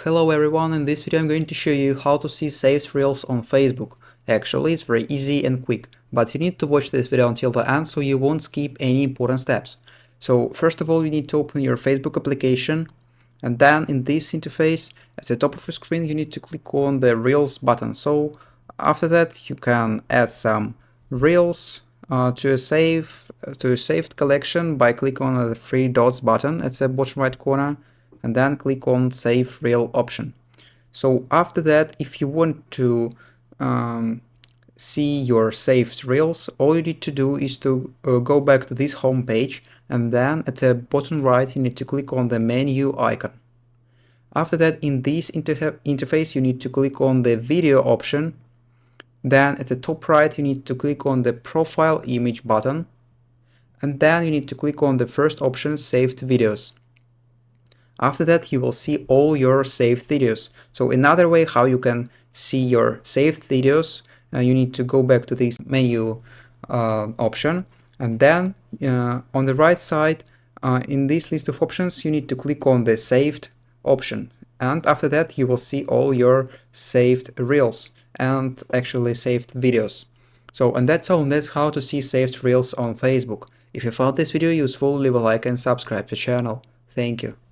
Hello everyone, in this video I'm going to show you how to see saved reels on Facebook. Actually, it's very easy and quick, but you need to watch this video until the end so you won't skip any important steps. So first of all, you need to open your Facebook application, and then in this interface, at the top of your screen, you need to click on the Reels button. So after that, you can add some reels to a saved collection by clicking on the three dots button at the bottom right corner, and then click on Save Reel option. So after that, if you want to see your saved reels, all you need to do is to go back to this home page, and then at the bottom right you need to click on the menu icon. After that, in this interface you need to click on the video option. Then at the top right you need to click on the profile image button, and then you need to click on the first option, saved videos. After that, you will see all your saved videos. So another way how you can see your saved videos, you need to go back to this menu option, and then on the right side in this list of options you need to click on the saved option, and after that you will see all your saved reels and actually saved videos. So, and that's all, and that's how to see saved reels on Facebook. If you found this video useful, leave a like and subscribe to the channel. Thank you.